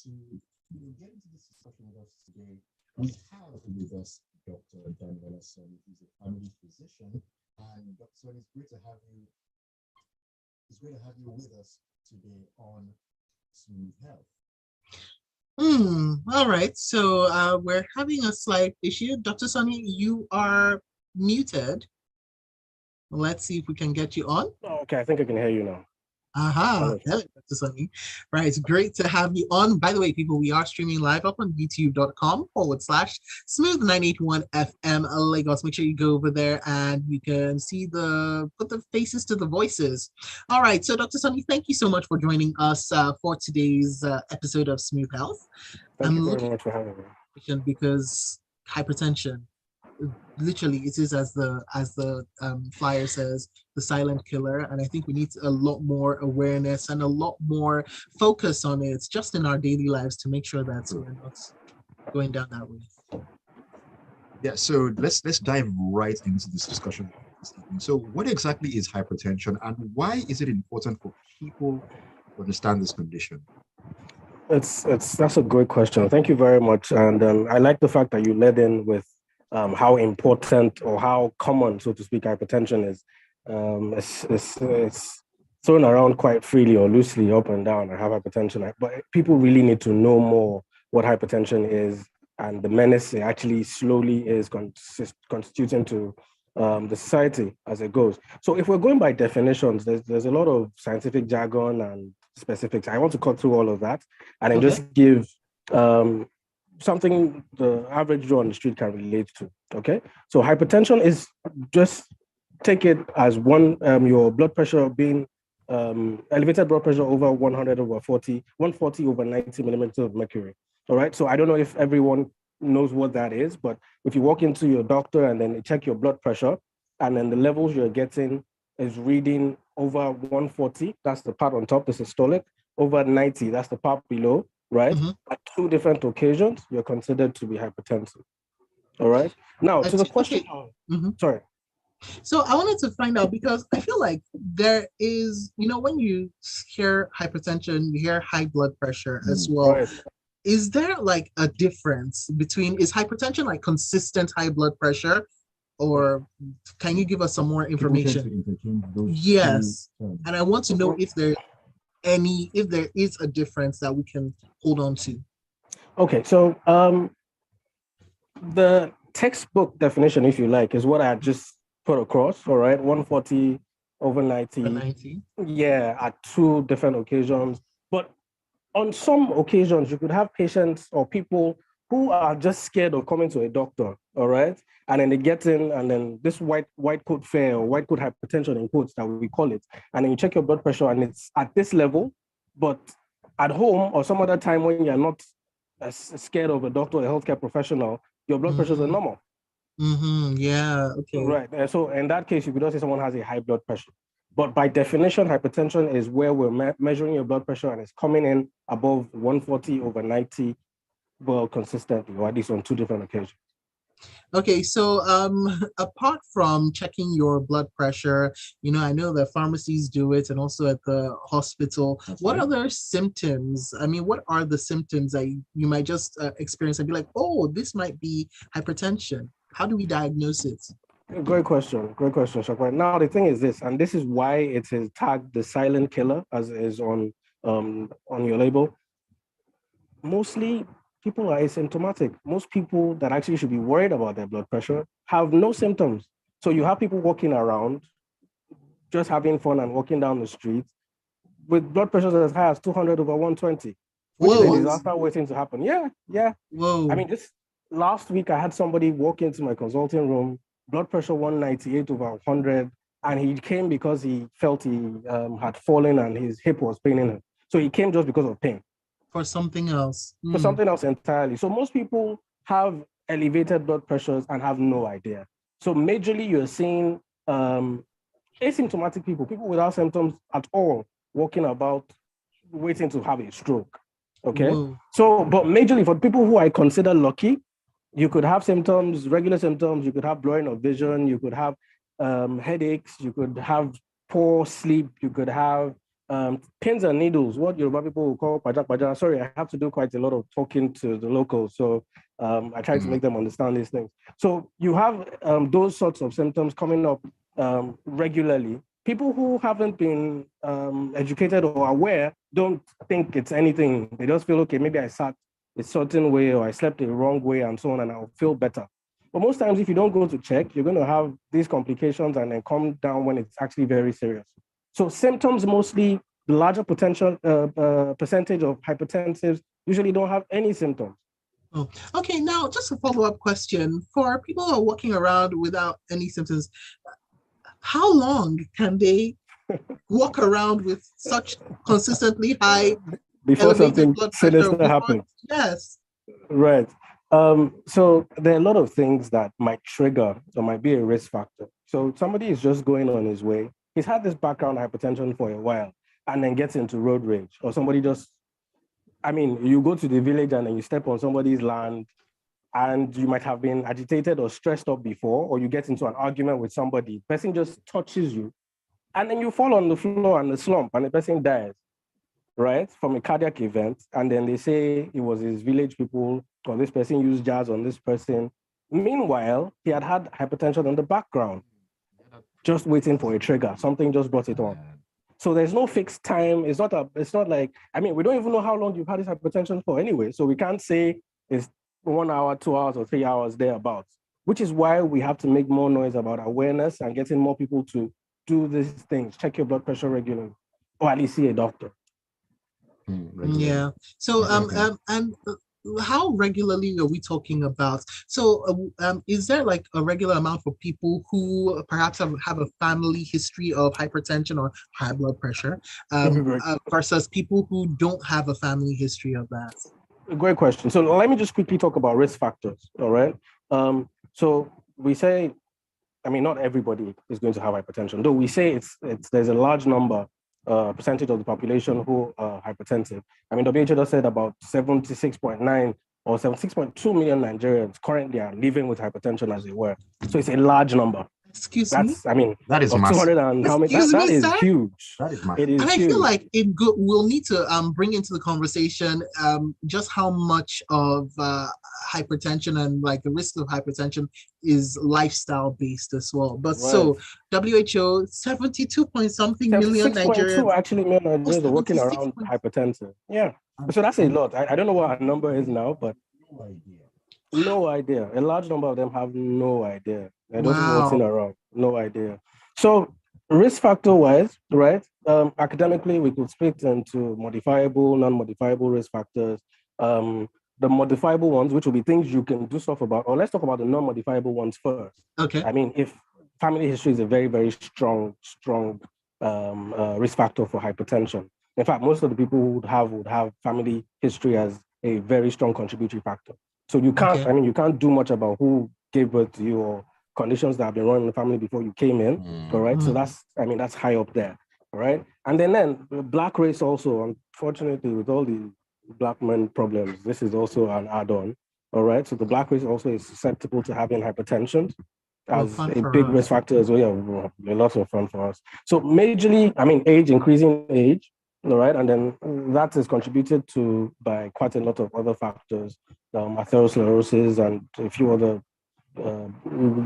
to get into this discussion with us today, we have with us Dr. Damilola Sanni, who's a family physician. And Dr. Sanni, it's great to have you. It's great to have you with us today on Smooth Health. All right. So we're having a slight issue. Dr. Sanni, you are muted. Let's see if we can get you on. Oh, okay, I think I can hear you now. Hello, Dr. Sanni. Right, it's great to have you on. By the way, people, we are streaming live up on youtube.com/smooth981 FM Lagos. Make sure you go over there and you can see put the faces to the voices. All right, so Dr. Sanni, thank you so much for joining us for today's episode of Smooth Health. Thank you very much for having me. Because hypertension, literally it is as the flyer says, the silent killer, and I think we need a lot more awareness and a lot more focus on it just in our daily lives to make sure that we're not going down that way. Yeah, so let's dive right into this discussion. So what exactly is hypertension and why is it important for people to understand this condition? That's a great question. Thank you very much. And I like the fact that you led in with how important or how common, so to speak, hypertension is. It's thrown around quite freely or loosely up and down. I have hypertension, but people really need to know more what hypertension is and the menace it actually slowly is constituting to the society as it goes. So if we're going by definitions, there's a lot of scientific jargon and specifics. I want to cut through all of that and then just give something the average Joe on the street can relate to. Okay, so hypertension is, just take it as your blood pressure being elevated blood pressure over 140 over 90 millimeters of mercury. All right, so I don't know if everyone knows what that is, but if you walk into your doctor and then they check your blood pressure and then the levels you're getting is reading over 140, that's the part on top, the systolic, over 90, that's the part below, right? Mm-hmm. At two different occasions, you're considered to be hypertensive. All right. Now, to the question. Okay. Mm-hmm. Sorry. So I wanted to find out, because I feel like there is, when you hear hypertension, you hear high blood pressure as well. Right. Is there like a difference between, is hypertension like consistent high blood pressure, or can you give us some more information? Yes. And I want to know if there is a difference that we can hold on to. Okay, so the textbook definition, if you like, is what I just put across, all right? 140 over 90. Yeah, at two different occasions. But on some occasions, you could have patients or people who are just scared of coming to a doctor, all right? And then they get in, and then this white coat fear or white coat hypertension in quotes that we call it, and then you check your blood pressure and it's at this level, but at home or some other time when you're not scared of a doctor or a healthcare professional, your blood pressures are normal. Mm-hmm. Yeah, okay. Right, and so in that case, you could also say someone has a high blood pressure. But by definition, hypertension is where we're measuring your blood pressure and it's coming in above 140 over 90, well, consistently, or at least on two different occasions. Okay, so apart from checking your blood pressure, I know that pharmacies do it and also at the hospital. What other symptoms? I mean, what are the symptoms that you might just experience and be like, oh, this might be hypertension? How do we diagnose it? Great question, Shakwa. Now, the thing is this, and this is why it is tagged the silent killer, as is on your label. Mostly, people are asymptomatic. Most people that actually should be worried about their blood pressure have no symptoms. So you have people walking around, just having fun and walking down the street with blood pressures as high as 200 over 120, which is a disaster waiting to happen. Yeah. Whoa. I mean, just last week, I had somebody walk into my consulting room, blood pressure 198 over 100, and he came because he felt he had fallen and his hip was paining him. So he came just because of pain. For something else. For something else entirely. So most people have elevated blood pressures and have no idea. So majorly you're seeing asymptomatic people without symptoms at all, walking about waiting to have a stroke. Okay. Whoa. So, but majorly for people who I consider lucky, you could have symptoms, regular symptoms, you could have blurring of vision, you could have headaches, you could have poor sleep, you could have pins and needles, what Yoruba people will call pajak pajak. Sorry, I have to do quite a lot of talking to the locals, so I try to make them understand these things. So you have those sorts of symptoms coming up regularly. People who haven't been educated or aware don't think it's anything. They just feel, okay, maybe I sat a certain way or I slept the wrong way and so on, and I'll feel better. But most times, if you don't go to check, you're going to have these complications and then come down when it's actually very serious. So symptoms mostly, the larger potential percentage of hypertensives usually don't have any symptoms. Oh, okay. Now, just a follow-up question for people who are walking around without any symptoms. How long can they walk around with such consistently high Before elevated something blood pressure sinister before? happens. Yes. Right. So there are a lot of things that might trigger or might be a risk factor. So somebody is just going on his way. He's had this background hypertension for a while and then gets into road rage. Or somebody just, I mean, you go to the village and then you step on somebody's land and you might have been agitated or stressed up before, or you get into an argument with somebody. The person just touches you and then you fall on the floor and the slump and the person dies, right? From a cardiac event. And then they say it was his village people or this person used jazz on this person. Meanwhile, he had had hypertension in the background, just waiting for a trigger. Something just brought it on. So there's no fixed time. It's not like, I mean, we don't even know how long you've had this hypertension for anyway. So we can't say it's 1 hour, 2 hours, or 3 hours thereabouts, which is why we have to make more noise about awareness and getting more people to do these things. Check your blood pressure regularly, or at least see a doctor. Yeah. So and how regularly are we talking about? So is there like a regular amount for people who perhaps have a family history of hypertension or high blood pressure versus people who don't have a family history of that? Great question. So let me just quickly talk about risk factors. All right. So we say, I mean, not everybody is going to have hypertension, though we say there's a large number, percentage of the population who are hypertensive. I mean, WHO just said about 76.9 or 76.2 million Nigerians currently are living with hypertension, as it were. So it's a large number. Excuse me? I mean, that is 200 and how many? That is huge. That is massive. It is and I huge. feel like we'll need to bring into the conversation just how much of hypertension and like the risk of hypertension is lifestyle based as well. But so WHO 72 point something million Nigerians. Actually million Nigerians are walking around hypertensive. Yeah. So that's a lot. I don't know what our number is now, but no idea. A large number of them have no idea. They're just walking around, no idea. So risk factor wise, right? Academically, we could split into modifiable, non-modifiable risk factors. The modifiable ones, which will be things you can do stuff about, or let's talk about the non-modifiable ones first. Okay. I mean, if family history is a very, very strong risk factor for hypertension. In fact, most of the people who would have family history as a very strong contributory factor. So you can't, I mean, you can't do much about who gave birth to you or conditions that have been running in the family before you came in. All right. So that's high up there. All right. And then black race also, unfortunately, with all the black men problems, this is also an add-on. All right. So the black race also is susceptible to having hypertension as a big risk factor as well. Yeah, a lot of fun for us. So majorly, I mean, increasing age. All right. And then that is contributed to by quite a lot of other factors, atherosclerosis and a few other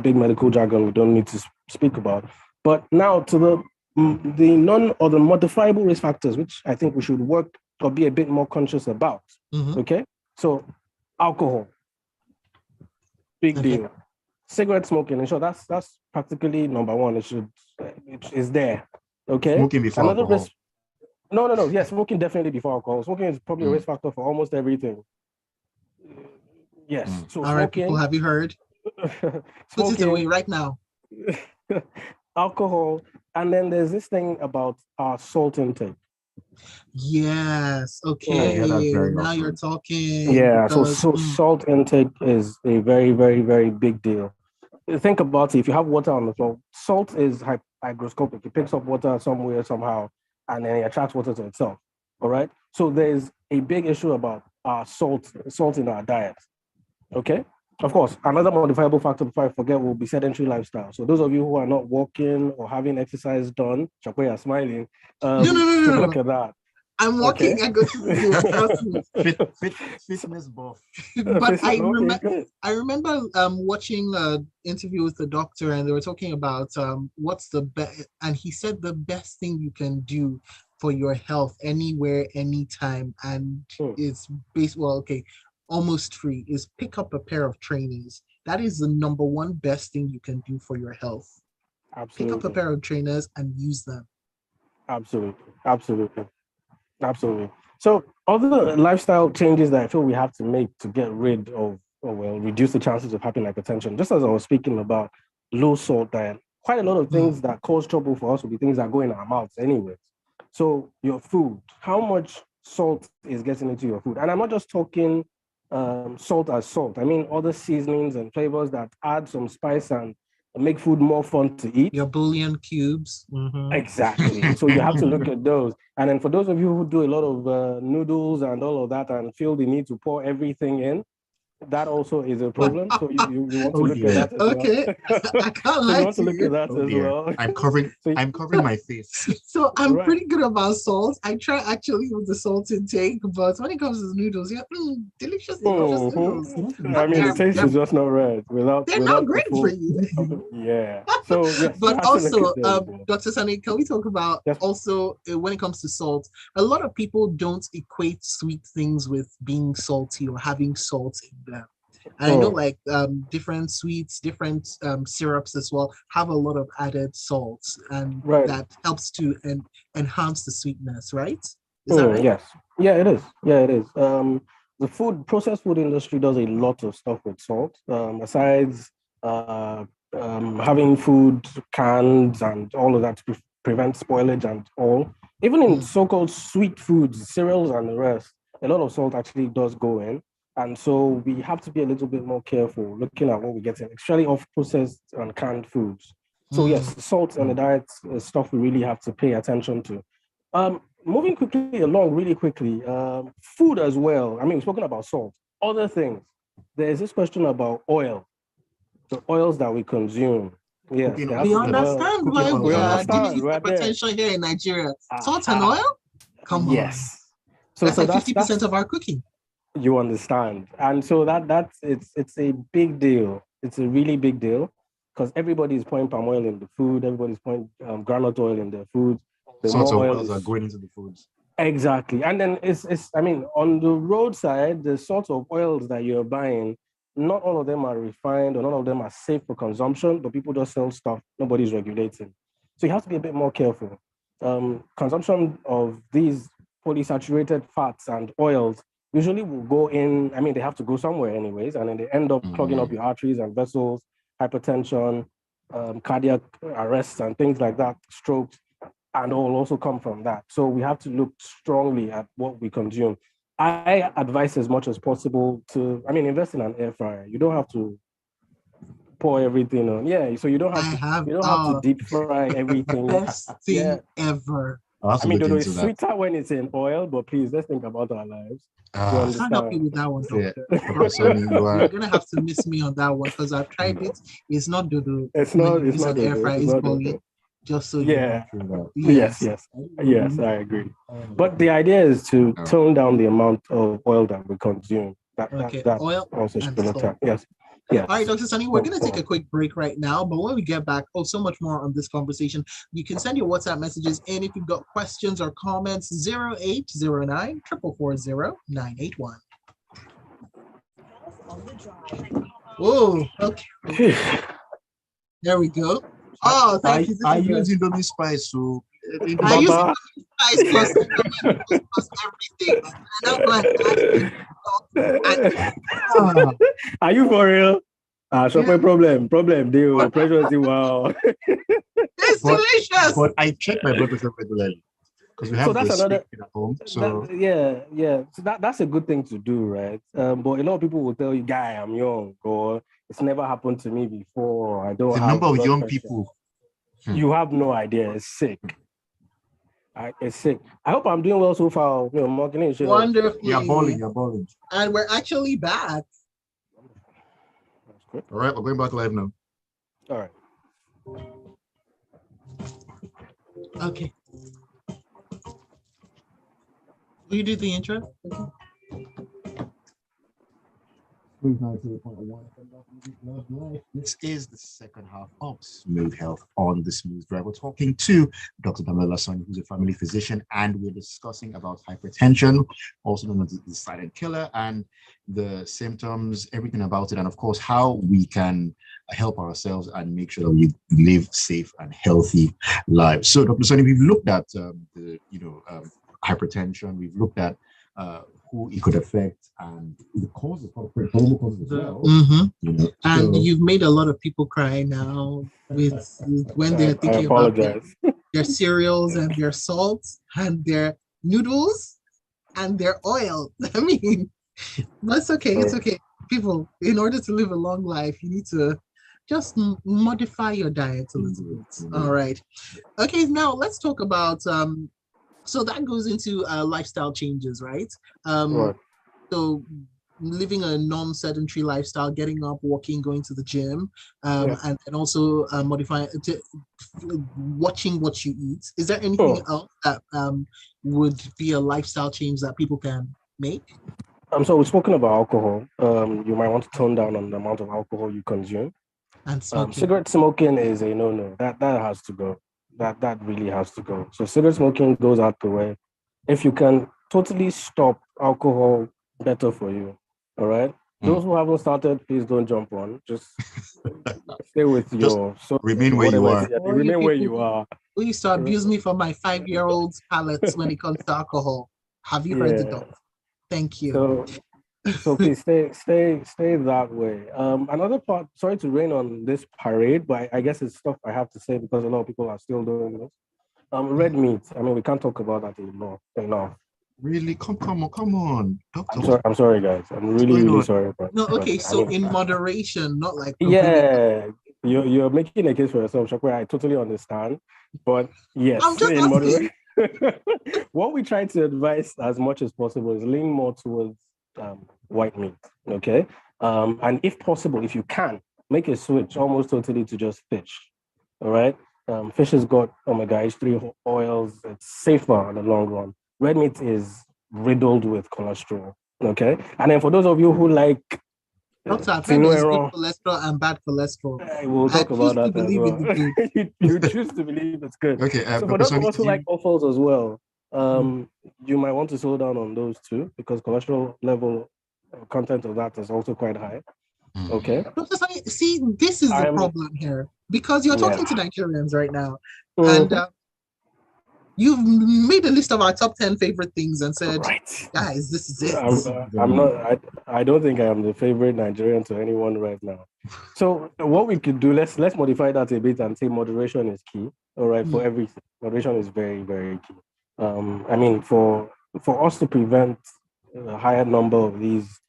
big medical jargon we don't need to speak about. But now to the non or the modifiable risk factors, which I think we should work or be a bit more conscious about. Okay. So alcohol, big deal. Cigarette smoking, and sure, that's practically number one. It is there. Okay. Smoking before alcohol. Risk. No. Yeah, smoking definitely before alcohol. Smoking is probably a risk factor for almost everything. Yes. So all right, people, have you heard? Put it away right now. Alcohol, and then there's this thing about our salt intake. Yes. Okay. Now you're talking. Yeah. So salt intake is a very, very, very big deal. Think about it. If you have water on the floor, salt is hygroscopic. It picks up water somewhere, somehow, and then it attracts water to itself. All right. So there's a big issue about salt in our diet. Okay. Of course, another modifiable factor before I forget will be sedentary lifestyle. So those of you who are not walking or having exercise done, Shakwe are smiling. No, no, no, To no, look no. at that. I'm walking. Okay. I go to the gym. Trust me. Fitness buff. But Okay, good. I remember watching an interview with the doctor, and they were talking about what's the best, and he said the best thing you can do for your health anywhere, anytime, and it's based well, okay, almost free, is pick up a pair of trainers. That is the number one best thing you can do for your health. Pick up a Absolutely. pair of trainers and use them. Absolutely. Absolutely. Absolutely. So other lifestyle changes that I feel we have to make to get rid of, or well, reduce the chances of having hypertension. Just as I was speaking about low salt diet, quite a lot of things that cause trouble for us will be things that go in our mouths anyways. So your food, how much salt is getting into your food? And I'm not just talking salt as salt. I mean other seasonings and flavors that add some spice and make food more fun to eat. Your bouillon cubes. Exactly. So you have to look at those. And then for those of you who do a lot of noodles and all of that and feel the need to pour everything in, that also is a problem. So you want to look at that as okay. well. I can't So lie you want to to look you. at that as well. I'm covering my face. So I'm Right. pretty good about salt. I try actually with the salt intake, but when it comes to noodles, yeah, delicious noodles. I mean, the taste is just not right without They're not the great for full. you. Yeah. So yes, you But have to look also, at those. Yeah. Dr. Sani, can we talk about Yes. also when it comes to salt? A lot of people don't equate sweet things with being salty or having salt in them. And I know like different sweets, different syrups as well have a lot of added salts, and Right. that helps to enhance the sweetness, right? Is that right? Yes. Yeah, it is. Yeah, it is. The processed food industry does a lot of stuff with salt. Besides uh, having food canned and all of that to prevent spoilage and all. Even in so-called sweet foods, cereals and the rest, a lot of salt actually does go in. And so we have to be a little bit more careful looking at what we get in, especially of processed and canned foods. So yes, salt in the diet is stuff we really have to pay attention to. Moving quickly along, really quickly, food as well. I mean, we've spoken about salt. Other things. There's this question about oil, the oils that we consume. Yes, Cooking there has We to be oil. understand Cooking why oil We we are understand dealing with right there. hypertension here in Nigeria. Salt and Aha. oil? Come on. Yes. So That's so like that's 50% of our cooking. you understand, and so that's it's a big deal. It's a really big deal because everybody is pouring palm oil in the food. Everybody's pouring groundnut oil in their food. The sorts more of oil oils is are going into the foods. exactly, and then it's. I mean, on the roadside, the sorts of oils that you're buying, not all of them are refined, or none of them are safe for consumption. But people just sell stuff nobody's regulating, so you have to be a bit more careful. Consumption of these polysaturated fats and oils usually will go in. I mean, they have to go somewhere anyways, and then they end up clogging up your arteries and vessels, hypertension, cardiac arrests, and things like that, strokes, and all also come from that. So we have to look strongly at what we consume. I advise as much as possible to, I mean, invest in an air fryer. You don't have to pour everything on. Yeah, so you don't I have to have deep fry everything. best Yeah. thing ever. I'll have I to mean, look though into it's that. sweeter when it's in oil, but please let's think about our lives. You I can't help you understand? with that one, Yeah. doctor. Sorry, you You're are. gonna have to miss me on that one because I've tried it. It's not dodo It's when not. you It's use not an air dodo. fryer. It's It's not bully. dodo. Just so you Yeah. know. Yes. Yes. I agree. But the idea is to tone down the amount of oil that we consume. Okay, That oil also and should look salt. at. Yes. Yes. All right, Dr. Sunny, we're going to take a quick break right now, but when we get back, so much more on this conversation. You can send your WhatsApp messages in if you've got questions or comments, 0809 440 981. Oh, okay. There we go. Oh, thank you. I use Indomie spice, so I use Baba. spice plus everything. And I'm going to Are you for real? Sope problem, deal. Pressure is wow. It's delicious. But I check my blood pressure regularly because we have that's this another at home. So yeah. So that's a good thing to do, right? But a lot of people will tell you, "Guy, I'm young," or "It's never happened to me before. I don't the have number of blood young pressure." people. You have no idea. It's sick. It's sick. I hope I'm doing well so far. You know, marketing. Wonderfully. You're balling. And we're actually back. All right, we're going back live now. All right. Okay. Will you do the intro? This is the second half of Smooth Health on the Smooth Drive. We're talking to Dr. Damilola Sanni, who's a family physician, and we're discussing about hypertension, also known as the silent killer, and the symptoms, everything about it, and of course, how we can help ourselves and make sure that we live safe and healthy lives. So, Dr. Sanni, we've looked at hypertension. We've looked at who it could affect and the causes, probable causes as well. And you've made a lot of people cry now with when they're thinking about their cereals and their salts and their noodles and their oil. I mean, that's okay. It's okay. People, in order to live a long life, you need to just modify your diet a little bit. All right. Okay, now let's talk about so that goes into lifestyle changes, right? So living a non-sedentary lifestyle, getting up, walking, going to the gym, and also modifying, watching what you eat. Is there anything else that would be a lifestyle change that people can make? So we've spoken about alcohol. You might want to tone down on the amount of alcohol you consume. And smoking. Cigarette smoking is a no-no. That has to go. That really has to go. So cigarette smoking goes out the way. If you can totally stop alcohol, better for you. All right. Those who haven't started, please don't jump on. Just stay with your. Remain where you are. Remain where you are. Who used to abuse me for my 5-year-old's palates when it comes to alcohol? Have you heard the dog? Thank you. So please stay that way. Another part, sorry to rain on this parade, but I guess it's stuff I have to say because a lot of people are still doing this. Red meat. I mean, we can't talk about that enough. Really? Come on. Doctor. I'm sorry, guys. I'm really sorry. So in moderation, not like you're making a case for yourself, Shakwa. I totally understand, but yes, I'm just in moderation. What we try to advise as much as possible is lean more towards white meat, okay? And if possible, if you can, make a switch almost totally to just fish, all right? Fish has got omega-3 oils. It's safer in the long run. Red meat is riddled with cholesterol, okay? And then for those of you who like Doctor, I've heard there's good cholesterol and bad cholesterol. We'll talk about that as well. You choose to believe it's good. Okay. So for those of us who like offals as well, you might want to slow down on those too, because cholesterol level content of that is also quite high. Okay. Dr. Sanni, see, this is the problem here, because you're talking to Nigerians right now, and you've made a list of our top 10 favorite things and said, guys, this is it. I don't think I am the favorite Nigerian to anyone right now. So what we could do, let's modify that a bit and say moderation is key. All right, for everything. Moderation is very, very key. I mean, for us to prevent a higher number of these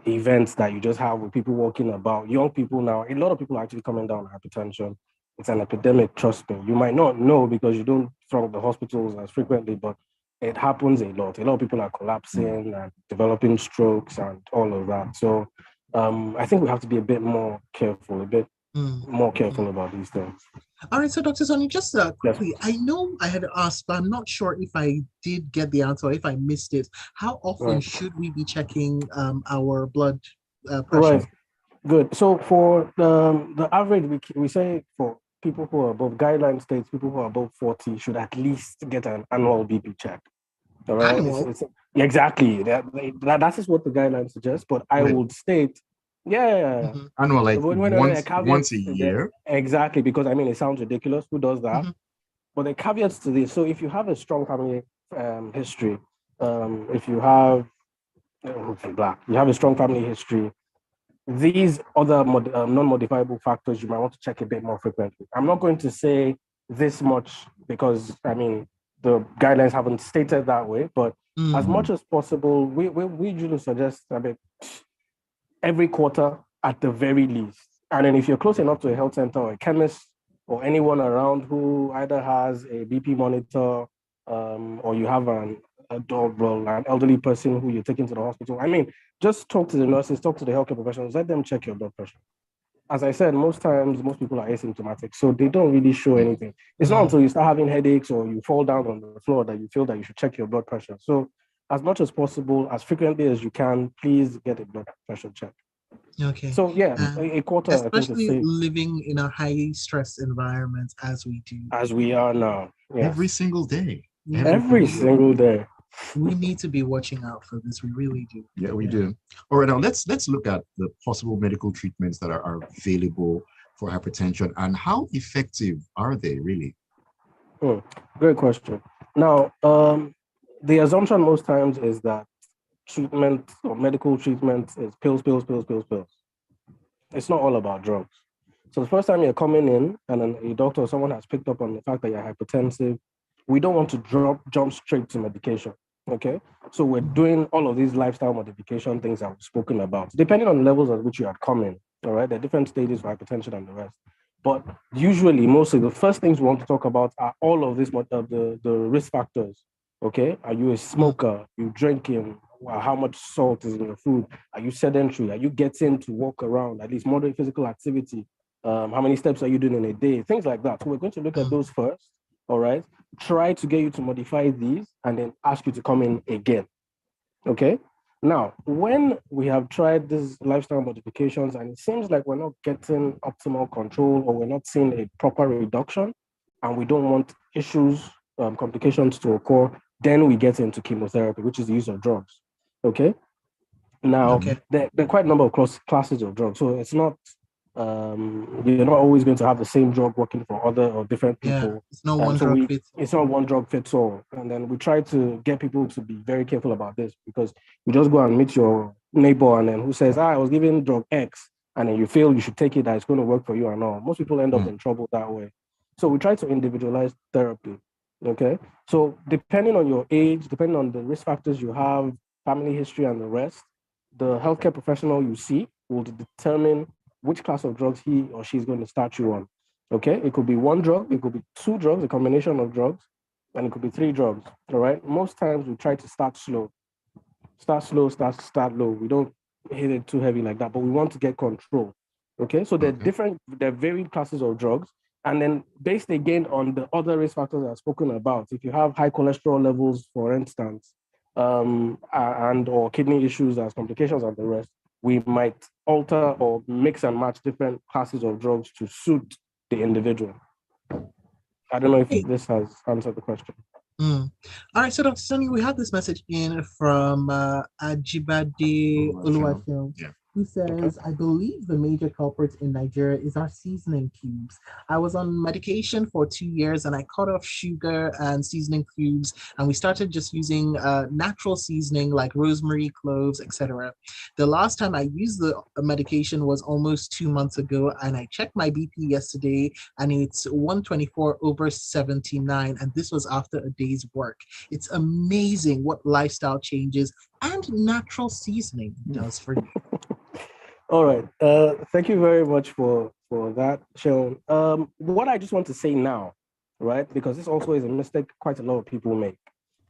events that you just have with people walking about, young people now, a lot of people are actually coming down with hypertension. It's an epidemic, trust me. You might not know because you don't from the hospitals as frequently, but it happens a lot. A lot of people are collapsing and developing strokes and all of that. So I think we have to be a bit more careful, about these things. All right, so Dr. Sanni, just quickly, I know I had asked, but I'm not sure if I did get the answer, or if I missed it. How often should we be checking our blood pressure? Right, good. So for the average, we say for people who are above, guideline states people who are above 40 should at least get an annual BP check. All right, exactly. That is what the guidelines suggest, but I would state, annual, like once a year. Exactly, because I mean, it sounds ridiculous. Who does that? But the caveats to this: so if you have a strong family history, if you have you have a strong family history, these other non-modifiable factors you might want to check a bit more frequently. I'm not going to say this much because I mean the guidelines haven't stated that way, but as much as possible, we usually suggest every quarter at the very least. And then if you're close enough to a health center or a chemist or anyone around who either has a BP monitor or you have an elderly person who you're taking to the hospital, I mean, just talk to the nurses, talk to the healthcare professionals, let them check your blood pressure. as I said, most times, most people are asymptomatic, so they don't really show anything. It's not until you start having headaches or you fall down on the floor that you feel that you should check your blood pressure. So, as much as possible, as frequently as you can, please get a blood pressure check. Okay. So, yeah, a quarter, I think, is Especially safe living in a high stress environment as we do. as we are now. Yes. Every single day. Every single day. We need to be watching out for this. We really do. Yeah, we do. All right, now let's look at the possible medical treatments that are available for hypertension and how effective are they really? Great question. Now, the assumption most times is that treatment or medical treatment is pills, pills, pills, pills, pills. It's not all about drugs. So the first time you're coming in and then a doctor or someone has picked up on the fact that you're hypertensive, we don't want to jump straight to medication. Okay. So we're doing all of these lifestyle modification things that we've spoken about, depending on the levels at which you are coming. All right. There are different stages for hypertension and the rest. But usually, mostly the first things we want to talk about are all of these the risk factors. Okay. Are you a smoker? You drinking? How much salt is in your food? Are you sedentary? Are you getting to walk around, at least moderate physical activity? How many steps are you doing in a day? Things like that. So we're going to look at those first. All right. Try to get you to modify these and then ask you to come in again. Okay. Now, when we have tried these lifestyle modifications and it seems like we're not getting optimal control or we're not seeing a proper reduction and we don't want issues, complications to occur, then we get into chemotherapy, which is the use of drugs. Okay. Now, there are quite a number of classes of drugs. So it's not, you're not always going to have the same drug working for other or different people. Yeah, it's not one drug fits all. It's not one drug fits all. And then we try to get people to be very careful about this because you just go and meet your neighbor and then who says, I was given drug X, and then you feel you should take it, that it's going to work for you and all. Most people end up in trouble that way. So we try to individualize therapy. Okay. So depending on your age, depending on the risk factors you have, family history and the rest, the healthcare professional you see will determine which class of drugs he or she is going to start you on. Okay, it could be one drug, it could be two drugs, a combination of drugs, and it could be three drugs. All right. Most times we try to start slow, start low. We don't hit it too heavy like that, but we want to get control. Okay, so there are varied classes of drugs, and then based again on the other risk factors I've spoken about. If you have high cholesterol levels, for instance, and or kidney issues as complications and the rest, we might alter or mix and match different classes of drugs to suit the individual. I don't know if this has answered the question. All right, so Dr. Sanni, we have this message in from Ajibade Oluwaseun, who says, I believe the major culprit in Nigeria is our seasoning cubes. I was on medication for 2 years and I cut off sugar and seasoning cubes, and we started just using natural seasoning like rosemary, cloves, etc. The last time I used the medication was almost 2 months ago, and I checked my BP yesterday and it's 124/79, and this was after a day's work. It's amazing what lifestyle changes and natural seasoning does for you. All right. Thank you very much for that, Sean. What I just want to say now, right, because this also is a mistake quite a lot of people make.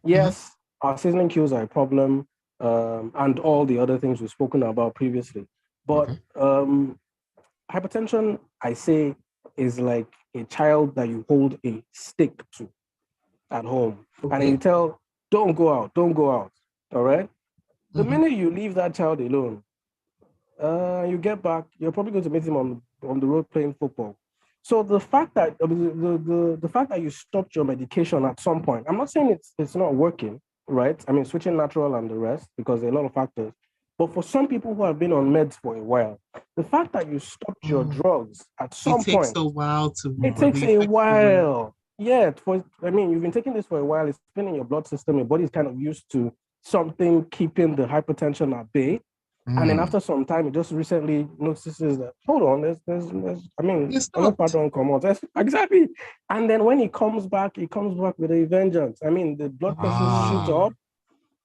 Yes, our seasoning cues are a problem, and all the other things we've spoken about previously. But hypertension, I say, is like a child that you hold a stick to at home. And you tell, don't go out. All right? The minute you leave that child alone, you get back, you're probably going to meet him on the road playing football. So the fact that the fact that you stopped your medication at some point, I'm not saying it's not working, right? I mean, switching natural and the rest, because there are a lot of factors. But for some people who have been on meds for a while, the fact that you stopped your drugs at some point, it takes a while to. It takes a while. Yeah, you've been taking this for a while. It's been in your blood system. Your body's kind of used to something keeping the hypertension at bay. And then after some time, it just recently notices that, hold on, there's another pattern come out. Exactly. And then when it comes back with a vengeance. I mean, the blood pressure shoots up,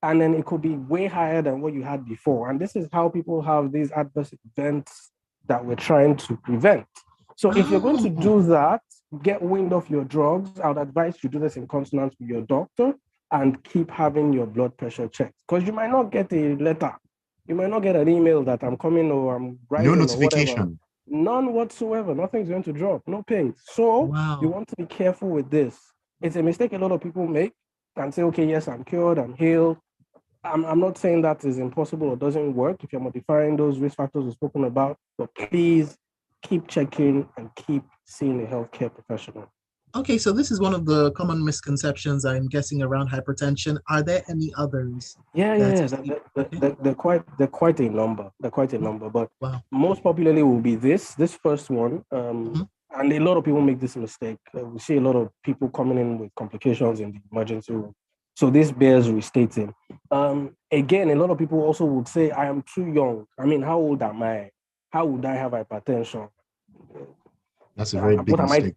and then it could be way higher than what you had before. And this is how people have these adverse events that we're trying to prevent. So if you're going to do that, get wind of your drugs. I would advise you do this in consonance with your doctor and keep having your blood pressure checked, because you might not get a letter. You might not get an email that I'm coming or I'm writing. No notification. None whatsoever. Nothing's going to drop. No pain. So you want to be careful with this. It's a mistake a lot of people make and say, okay, yes, I'm cured, I'm healed. I'm not saying that is impossible or doesn't work if you're modifying those risk factors we've spoken about, but please keep checking and keep seeing a healthcare professional. Okay, so this is one of the common misconceptions I'm guessing around hypertension. Are there any others? Yeah. They're quite a number. They're quite a number, but most popularly will be this first one. And a lot of people make this mistake. We see a lot of people coming in with complications in the emergency room. So this bears restating. Again, a lot of people also would say, I am too young. I mean, how old am I? How would I have hypertension? That's a very big mistake.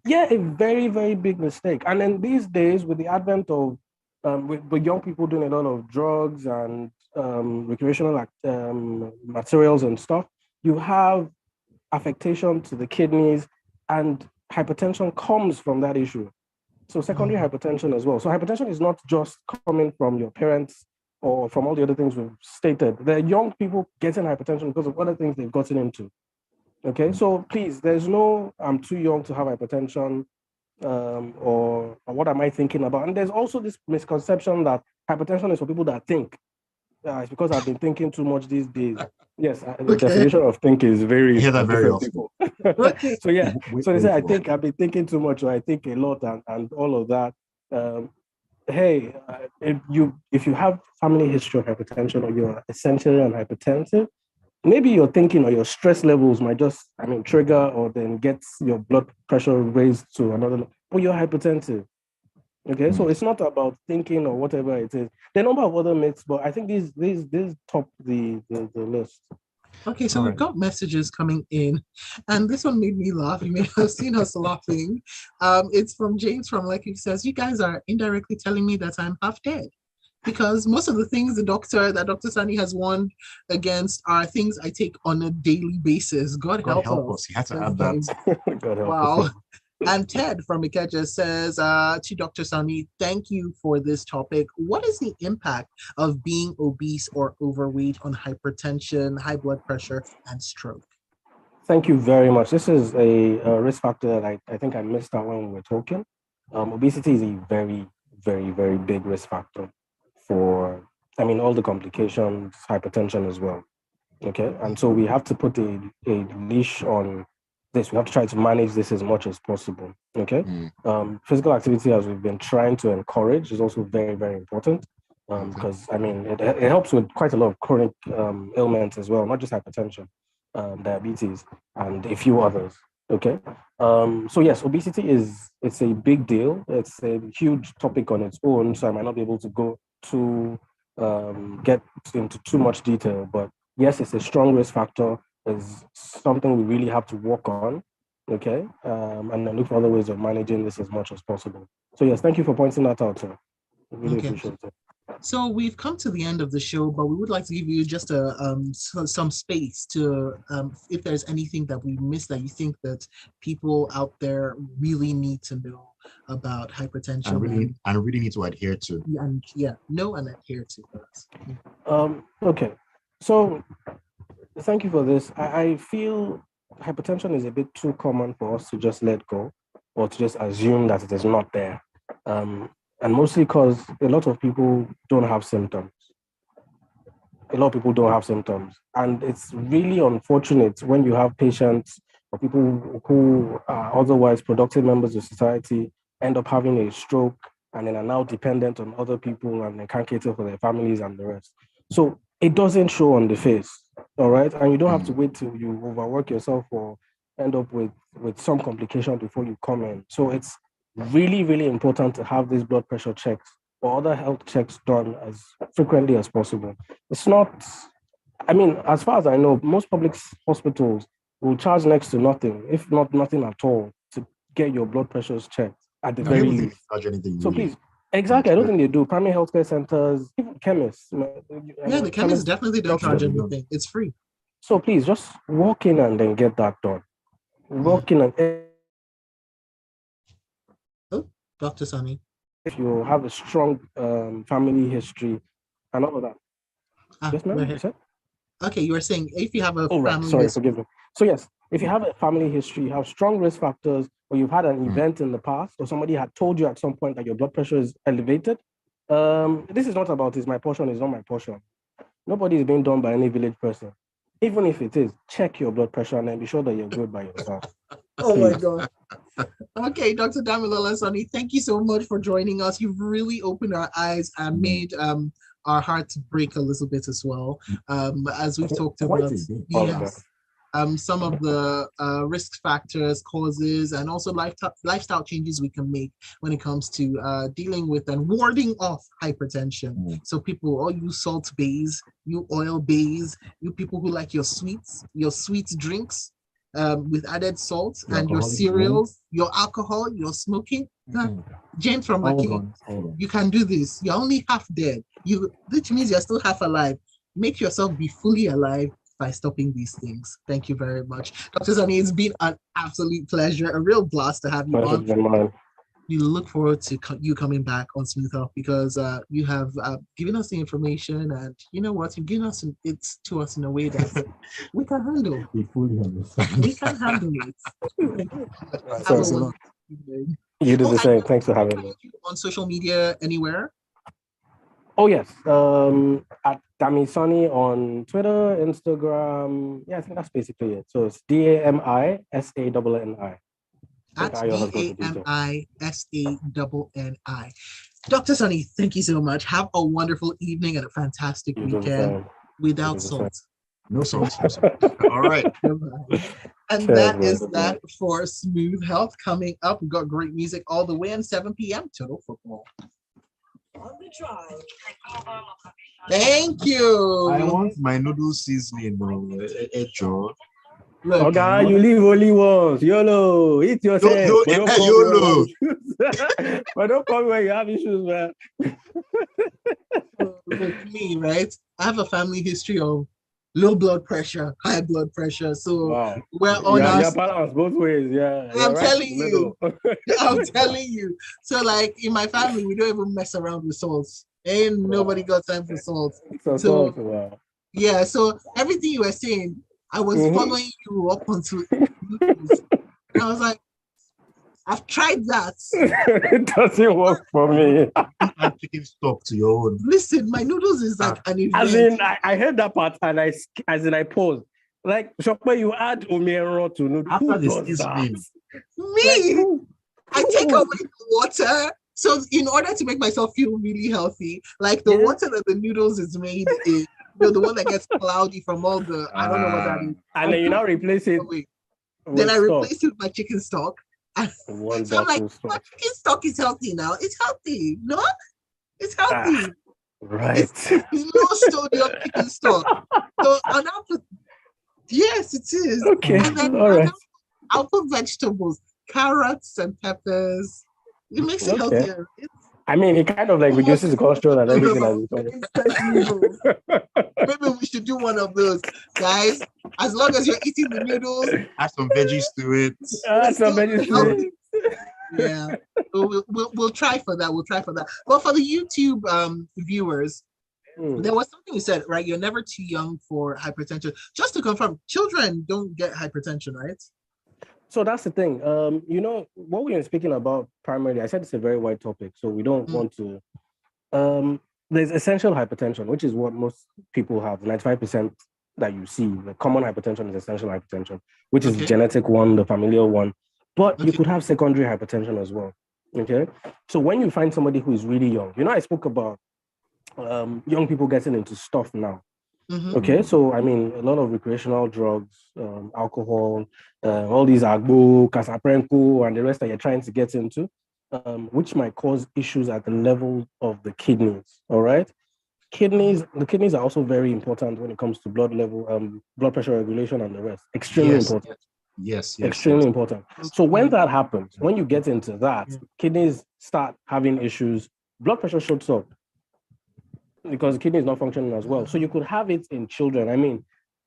Yeah, a very, very big mistake. And then these days, with the advent of with young people doing a lot of drugs and recreational materials and stuff, you have affectation to the kidneys, and hypertension comes from that issue. So secondary hypertension as well. So hypertension is not just coming from your parents or from all the other things we've stated. There are young people getting hypertension because of other things they've gotten into. Okay, so please, there's no, I'm too young to have hypertension, or what am I thinking about? And there's also this misconception that hypertension is for people that think. It's because I've been thinking too much these days. Yes, the definition of think is very. I hear that very often. People. So yeah, so they say, I think I've been thinking too much, or I think a lot, and all of that. Hey, if you have family history of hypertension, or you're essentially an hypertensive, maybe your thinking or your stress levels might just, trigger or then get your blood pressure raised to another level. But you're hypertensive. Okay, so it's not about thinking or whatever it is. There are a number of other myths, but I think these top the list. Okay, so we've got messages coming in, and this one made me laugh. You may have seen us laughing. It's from James from Lucky, who says, "You guys are indirectly telling me that I'm half dead, because most of the things that Dr. Sanni has warned against are things I take on a daily basis. God help us. He had to add that. God help wow. us. And Ted from Ikeja says to Dr. Sanni, thank you for this topic. What is the impact of being obese or overweight on hypertension, high blood pressure, and stroke? Thank you very much. This is a risk factor that I think I missed out when we were talking. Obesity is a very, very, very big risk factor for, all the complications, hypertension as well. Okay, and so we have to put a leash on this. We have to try to manage this as much as possible. Okay, physical activity, as we've been trying to encourage, is also very, very important because it helps with quite a lot of chronic ailments as well, not just hypertension, diabetes, and a few others. Okay, so yes, obesity it's a big deal. It's a huge topic on its own, so I might not be able to go to get into too much detail, but yes, it's a strong risk factor. It's something we really have to work on, okay? And then look for other ways of managing this as much as possible. So yes, thank you for pointing that out, sir. I really appreciate it. So we've come to the end of the show, but we would like to give you just some space to, if there's anything that we missed that you think that people out there really need to know about hypertension and really need to adhere to. And know and adhere to. Okay, so thank you for this. I feel hypertension is a bit too common for us to just let go or to just assume that it is not there. And mostly because a lot of people don't have symptoms. And it's really unfortunate when you have patients or people who are otherwise productive members of society end up having a stroke and then are now dependent on other people and they can't cater for their families and the rest. So it doesn't show on the face, all right? And you don't have to wait till you overwork yourself or end up with some complication before you come in. So it's really, really important to have these blood pressure checks or other health checks done as frequently as possible. It's not, as far as I know, most public hospitals will charge next to nothing, if not nothing at all, to get your blood pressures checked at the very least. Charge anything so really. Please, exactly, I don't think they do. Primary healthcare centers, even chemists. The chemists definitely don't charge anything. It's free. So please, just walk in and then get that done. Walk in and... Dr. Sanni. If you have a strong family history and all of that. Yes, ma'am? Okay, you were saying if you have a family sorry, history. forgive me. So yes, if you have a family history, you have strong risk factors, or you've had an event in the past, or somebody had told you at some point that your blood pressure is elevated, this is not about it's my portion, it's not my portion. Nobody is being done by any village person. Even if it is, check your blood pressure and then be sure that you're good by yourself. Oh my God. Okay, Dr. Damilola Sanni, thank you so much for joining us. You've really opened our eyes and made our hearts break a little bit as well. As we've talked about, yes, some of the risk factors, causes, and also lifestyle changes we can make when it comes to dealing with and warding off hypertension. So people, all you salt bays, you oil bays, you people who like your sweet drinks, with added salt, and your cereals, your alcohol, your smoking. James from Maki, you can do this. You're only half dead. Which means you're still half alive. Make yourself be fully alive by stopping these things. Thank you very much. Dr. Sanni, it's been an absolute pleasure, a real blast to have you on. We look forward to you coming back on Smooth Health because you have given us the information, and you know what, you've given us it to us in a way that we can handle. We fully understand. We can handle it. You do the same. Thanks for having me. On social media, anywhere? Oh yes, at Dami Sanni on Twitter, Instagram. Yeah, I think that's basically it. So it's DAMISANNI. At DAMISANNI. Dr. Sanni, thank you so much. Have a wonderful evening and a fantastic weekend without salt. No salt. All right. And that is that for Smooth Health. Coming up, we've got great music all the way on 7 p.m. Total Football. On the drive. Thank you. I want my noodle seasoning, Joe. Oh God, you live only once. YOLO, eat yourself. YOLO. But don't call me when you have issues, man. Look, me, right? I have a family history of low blood pressure, high blood pressure. So we're on our balance both ways. Yeah. I'm telling you. I'm telling you. So like in my family, we don't even mess around with salts. Ain't nobody got time for salt. So yeah, so everything you were saying, I was following you up until I was like, I've tried that. It doesn't work for me. I'm taking stock to your own. Listen, my noodles is like an event. As in, I heard that part and I paused. Like, Shopper, you add omero to noodles. After this is me. I take away the water. So in order to make myself feel really healthy, like the water that the noodles is made in, the one that gets cloudy from all the, I don't know what that is. And then you now replace it. Then I replace it with my chicken stock. So I'm like, my chicken stock is healthy now. It's healthy. No? It's healthy. Right. It's low sodium chicken stock. So I'll now put, yes, it is. Okay. And then all right. I'll put vegetables, carrots and peppers. It makes it healthier. I mean, it kind of like reduces the cholesterol and everything. Maybe we should do one of those, guys. As long as you're eating the noodles, add some veggies to it. Add some veggies to it. Yeah, we'll try for that. We'll try for that. But for the YouTube viewers, there was something you said, right? You're never too young for hypertension. Just to confirm, children don't get hypertension, right? So that's the thing. You know, what we are speaking about primarily, I said it's a very wide topic, so we don't want to. There's essential hypertension, which is what most people have. 95% that you see, the common hypertension is essential hypertension, which is the genetic one, the familial one. But you could have secondary hypertension as well. Okay. So when you find somebody who is really young, you know, I spoke about young people getting into stuff now. Okay, so I mean, a lot of recreational drugs, alcohol, all these agbo, casaprenco, and the rest that you're trying to get into, which might cause issues at the level of the kidneys. All right, the kidneys are also very important when it comes to blood level, blood pressure regulation, and the rest. Extremely important. Yes. Extremely important. So when that happens, when you get into that, kidneys start having issues. Blood pressure shoots up, because the kidney is not functioning as well. So you could have it in children. I mean,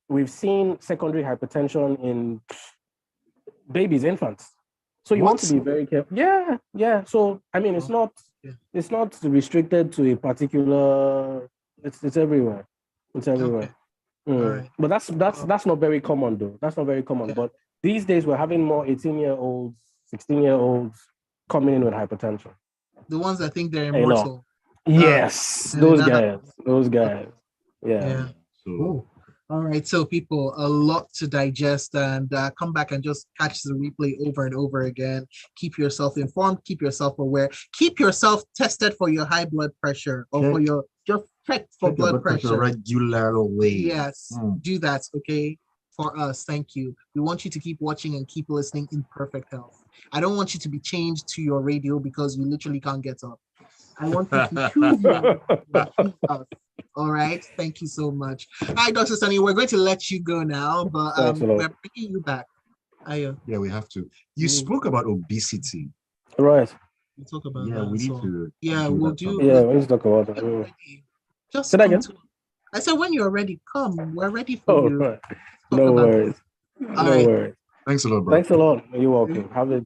we've seen secondary hypertension in babies, infants. So you want to be very careful. Yeah. So I mean, it's not restricted to a particular. It's everywhere. It's everywhere. Alright. But that's not very common though. That's not very common. Yeah. But these days we're having more 18-year-olds, 16-year-olds coming in with hypertension. The ones that think they're You know. immortal. Yes, and those that guys. Those guys. Yeah. So All right, so people, a lot to digest, and come back and just catch the replay over and over again. Keep yourself informed, keep yourself aware, keep yourself tested for your high blood pressure or for your just check for check your blood pressure. regularly. Yes, do that, okay? For us, thank you. We want you to keep watching and keep listening in perfect health. I don't want you to be changed to your radio because you literally can't get up. I want you to choose your choose us. All right. Thank you so much. Hi, Dr. Sanni. We're going to let you go now, but we're bringing you back. Ayo. Yeah, we have to. You spoke about obesity. Right. We'll talk about Yeah, that. we need to. Yeah, we'll do. Yeah, we need to talk about that. Just say that again. I said when you're ready, come. We're ready for you. Right. No worries. No worries. Thanks a lot, bro. Thanks a lot. You're welcome. Have a